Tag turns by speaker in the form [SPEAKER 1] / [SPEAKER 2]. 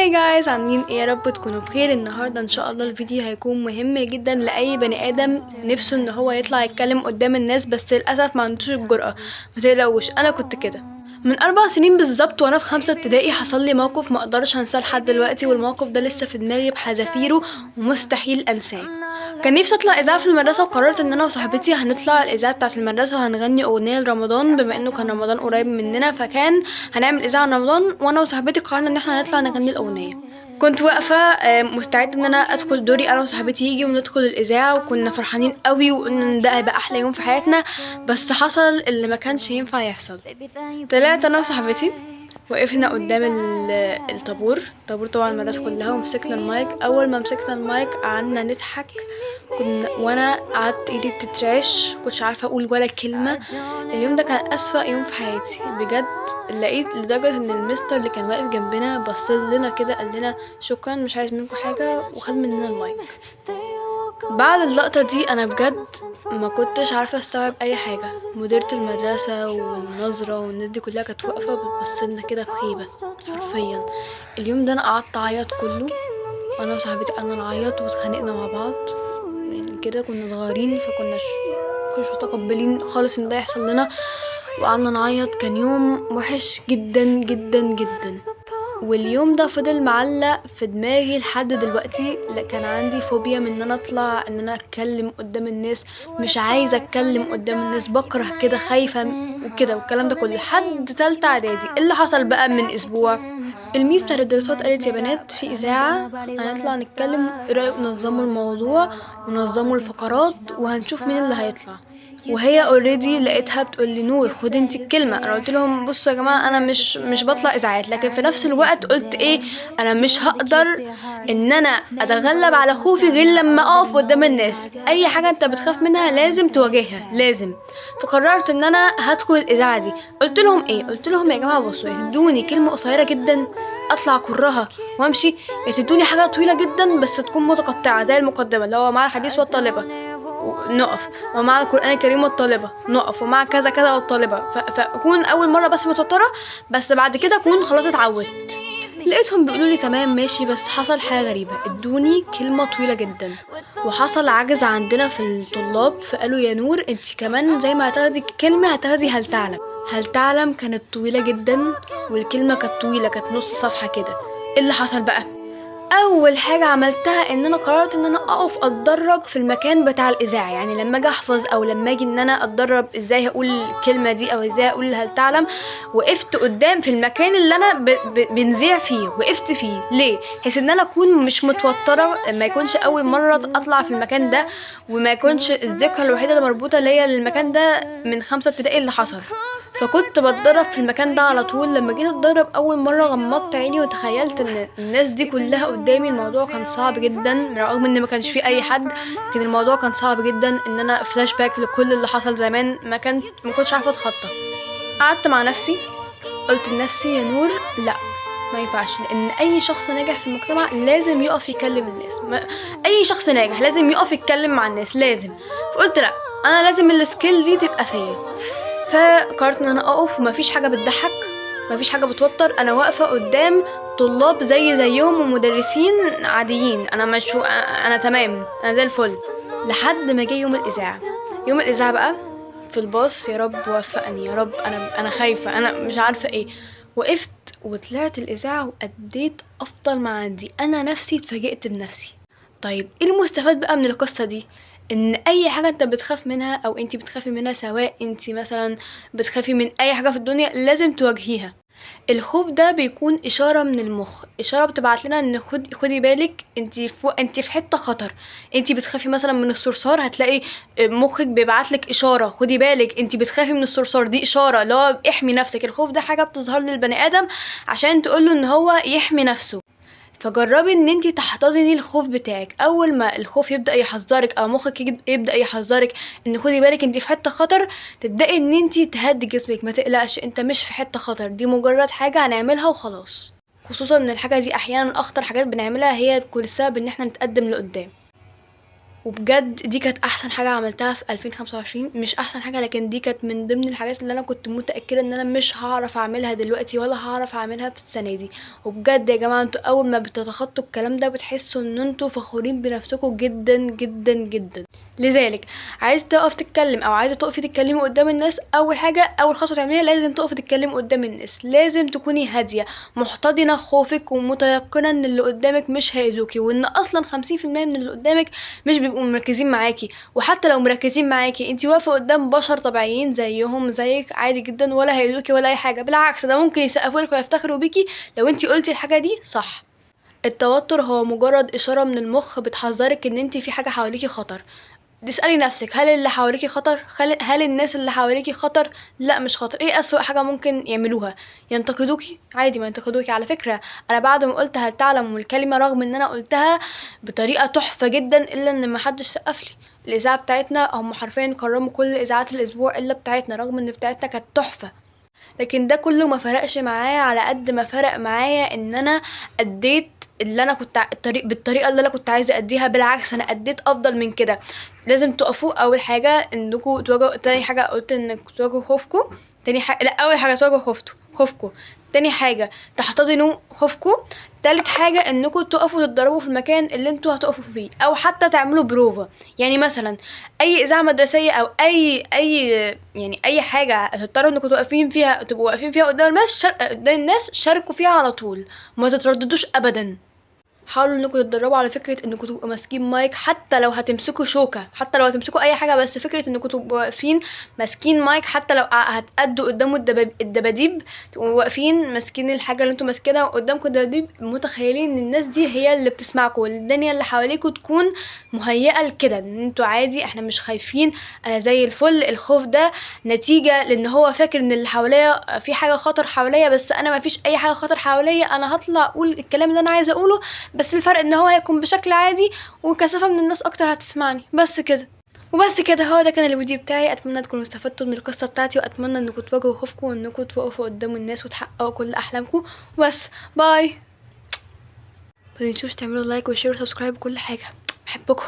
[SPEAKER 1] هاي جايز، عاملين ايه؟ يا رب تكونوا بخير. النهارده ان شاء الله الفيديو هيكون مهم جدا لاي بني ادم نفسه ان هو يطلع يتكلم قدام الناس، بس للاسف ما عندوش الجرأة. ما تقلقوش، انا كنت كده من 4 سنين بالظبط وانا في 5 ابتدائي. حصل لي موقف ما اقدرش انساه لحد دلوقتي، والموقف ده لسه في دماغي بحذافيره ومستحيل انساه. كان نفسي اطلع اذاعه في المدرسه، وقررت ان انا وصاحبتي هنطلع الاذاعه بتاعه المدرسه وهنغني اغنيه لرمضان، بما انه كان رمضان قريب مننا فكان هنعمل اذاعه عن رمضان. وانا وصاحبتي قررنا ان احنا نطلع نغني الاغنيه. كنت واقفه مستعده ان انا ادخل دوري انا وصاحبتي يجي وندخل الاذاعه، وكنا فرحانين قوي وقلنا ان ده هيبقى احلى يوم في حياتنا. بس حصل اللي ما كانش ينفع يحصل. طلعت انا وصاحبتي وقفنا قدام الطابور طبعا المدرسه كلها، ومسكنا المايك. اول ما مسكنا المايك قعدنا نضحك، وانا قعدت ايدي بتترعش، كنتش عارفه اقول ولا كلمه. اليوم ده كان اسوأ يوم في حياتي بجد. لقيت لدرجه ان المستر اللي كان واقف جنبنا بص لنا كده، قال لنا شكرا مش عايز منكم حاجه، وخد مننا المايك. بعد اللقطة دي انا بجد ما كنتش عارفة استوعب اي حاجة. مديرة المدرسة والنظرة والناس دي كلها كانت واقفة بتبصلنا كده بخيبة حرفيا. اليوم ده انا قعدت اعيط كله، وانا وصاحبتي قعدنا نعيط واتخانقنا مع بعض. يعني كده كنا صغيرين فكناش متقبلين خالص ان ده يحصل لنا، وقعدنا نعيط. كان يوم وحش جدا جدا جدا، واليوم ده فضل معلق في دماغي لحد دلوقتي. كان عندي فوبيا من ان انا اطلع ان انا اتكلم قدام الناس، مش عايزه اتكلم قدام الناس، بكره كده، خايفه وكده والكلام ده كله لحد تالتة اعدادي. اللي حصل بقى من اسبوع، الميس بتاع الدراسات قالت يا بنات في اذاعه هنطلع نتكلم، ايه رايك ننظموا الموضوع وننظموا الفقرات وهنشوف مين اللي هيطلع. وهي اوريدي لقيتها بتقول لي نور خدي انت الكلمه. انا قلت لهم بصوا يا جماعه انا مش بطلع اذاعات، لكن في نفس الوقت قلت ايه، انا مش هقدر ان انا اتغلب على خوفي غير لما اقف قدام الناس. اي حاجه انت بتخاف منها لازم تواجهها لازم. فقررت ان انا هدخل الاذاعه دي. قلت لهم ايه، قلت لهم يا جماعه بصوا، تدوني كلمه قصيره جدا اطلع كرها وامشي، تدوني حاجه طويله جدا بس تكون متقطعه زي المقدمه اللي هو مع الحديث والطالبه نقف، ومع القرآن الكريم والطالبة نقف، ومع كذا كذا والطالبة. فأكون أول مرة بس متوترة، بس بعد كده أكون خلاص اتعودت. لقيتهم بيقولوا لي تمام ماشي، بس حصل حاجة غريبة، ادوني كلمة طويلة جدا. وحصل عجز عندنا في الطلاب، فقالوا يا نور انت كمان زي ما هتاخدي كلمة هتاخدي هل تعلم. هل تعلم كانت طويلة جدا، والكلمة كانت طويلة، كانت نص صفحة كده. ايه اللي حصل بقى؟ اول حاجه عملتها ان انا قررت ان انا اقف اتدرب في المكان بتاع الاذاعه. يعني لما اجي احفظ او لما اجي ان انا اتدرب ازاي هقول الكلمه دي او ازاي اقول هل تعلم، وقفت قدام في المكان اللي انا بنذيع فيه، وقفت فيه ليه؟ بحيث ان انا اكون مش متوتره، ما يكونش اول مره اطلع في المكان ده، وما يكونش الذكرى الوحيده اللي مربوطه ليا للمكان ده من 5 ابتدائي اللي حصل. فكنت بتدرب في المكان ده على طول. لما جيت اتدرب اول مره غمضت عيني وتخيلت ان الناس دي كلها قدامي. الموضوع كان صعب جدا رغم ان ما كانش فيه اي حد، لكن الموضوع كان صعب جدا. ان انا فلاش باك لكل اللي حصل زمان، ما كنتش عارفه اتخطى. قعدت مع نفسي قلت لنفسي يا نور لا، ما ينفعش، لان اي شخص ناجح في المجتمع لازم يقف يكلم الناس. اي شخص ناجح لازم يقف يتكلم مع الناس لازم. فقلت لا، انا لازم السكيل دي تبقى فيا. فقررت ان انا اقف، ومفيش حاجه بتضحك، مفيش حاجه بتوتر. انا واقفه قدام طلاب زيهم ومدرسين عاديين، انا مش انا تمام، انا زي الفل. لحد ما جه يوم الاذاعه. يوم الاذاعه بقى في الباص، يا رب وفقني يا رب، انا خايفه، انا مش عارفه ايه. وقفت وطلعت الاذاعه واديت افضل ما عندي. انا نفسي اتفاجئت بنفسي. طيب ايه المستفاد بقى من القصه دي؟ ان اي حاجه انت بتخاف منها او انت بتخافي منها، سواء انت مثلا بتخافي من اي حاجه في الدنيا، لازم تواجهيها. الخوف ده بيكون اشاره من المخ، اشاره بتبعت لنا ان خدي بالك، انت في حته خطر. انت بتخافي مثلا من الصرصار، هتلاقي مخك بيبعت لك اشاره خدي بالك انت بتخافي من الصرصار، دي اشاره اللي هو احمي نفسك. الخوف ده حاجه بتظهر للبني ادم عشان تقوله ان هو يحمي نفسه. فجربي ان انتي تحتضني الخوف بتاعك. اول ما الخوف يبدا يحذرك او مخك يبدا يحذرك ان خدي بالك انتي في حته خطر، تبداي ان انتي تهدي جسمك. ما تقلقش، انت مش في حته خطر، دي مجرد حاجه هنعملها وخلاص. خصوصا ان الحاجه دي احيانا اخطر حاجات بنعملها هي تكون السبب ان احنا نتقدم لقدام. وبجد دي كانت احسن حاجه عملتها في 2025. مش احسن حاجه، لكن دي كانت من ضمن الحاجات اللي انا كنت متاكده ان انا مش هعرف اعملها دلوقتي ولا هعرف اعملها في السنه دي. وبجد يا جماعه انتوا اول ما بتتخطوا الكلام ده بتحسوا ان انتوا فخورين بنفسكم جدا جدا جدا. لذلك عايز تقف تتكلم او عايزه تقفي تتكلمي قدام الناس، اول حاجه اول خطوه تعمليها لازم تقفي تتكلمي قدام الناس. لازم تكوني هاديه محتضنه خوفك ومتيقنه ان اللي قدامك مش هيأذوكي، وان اصلا 50% من اللي قدامك مش بيبقوا مركزين معاكي. وحتى لو مركزين معاكي انتي واقفه قدام بشر طبيعيين زيهم زيك عادي جدا، ولا هيأذوكي ولا اي حاجه. بالعكس ده ممكن يسقفولك ويفتخروا بيكي لو انتي قلتي الحاجه دي صح. التوتر هو مجرد اشاره من المخ بتحذرك ان انتي في حاجه حواليكي خطر. تسألي نفسك هل اللي حواليكي خطر؟ هل الناس اللي حواليكي خطر؟ لا مش خطر. ايه أسوأ حاجة ممكن يعملوها؟ ينتقدوكي؟ عادي ما ينتقدوكي. على فكرة انا بعد ما قلت هل تعلم الكلمة، رغم ان انا قلتها بطريقة تحفة جدا الا ان محدش سقفلي. الاذاعة بتاعتنا هم حرفيا كرموا كل اذاعات الاسبوع الا بتاعتنا، رغم ان بتاعتنا كانت تحفة. لكن ده كله ما فرقش معايا على قد ما فرق معايا ان انا اديت اللي انا كنت بالطريقه اللي انا كنت عايزه اديها. بالعكس انا اديت افضل من كده. لازم تقفوا. اول حاجه انكم تواجهوا، تاني حاجه قلت انك تواجهوا خوفكم. تاني حاجه، لا اول حاجه تواجهوا خوفكم. تاني حاجه تحتضنوا خوفكم. تالت حاجة انكم تقفوا تتدربوا في المكان اللي انتوا هتقفوا فيه، او حتى تعملوا بروفا. يعني مثلا اي اذاعة مدرسية او يعني اي حاجة هتضطروا انكم واقفين فيها، تبقوا واقفين فيها قدام الناس، قدام الناس شاركوا فيها على طول، ما تترددوش ابدا. حاولوا انكم تتدربوا على فكره انكم تبقوا ماسكين مايك، حتى لو هتمسكوا شوكه، حتى لو هتمسكوا اي حاجه، بس فكره انكم تبقوا واقفين ماسكين مايك، حتى لو هتأدوا قدامه الدباديب تبقوا واقفين ماسكين الحاجه اللي انتوا ماسكينها قدامكم الدباديب، متخيلين ان الناس دي هي اللي بتسمعكم، والدنيا اللي حواليكم تكون مهيئه لكده، ان انتوا عادي احنا مش خايفين، انا زي الفل. الخوف ده نتيجه لان هو فاكر ان اللي حواليا في حاجه خطر حواليا، بس انا ما فيش اي حاجه خطر حواليا، انا هطلع اقول الكلام اللي انا عايزه اقوله، بس الفرق ان هو هيكون بشكل عادي وكثافة من الناس اكتر هتسمعني. بس كده وبس كده. هو ده كان الفيديو بتاعي. اتمنى تكونوا استفدتوا من القصه بتاعتي، واتمنى انكم تواجهوا خوفكم وانكم توقفوا قدام الناس وتحققوا كل احلامكم. بس باي. ما تنسوش تعملوا لايك وشير وسبسكرايب وكل حاجه. بحبكم.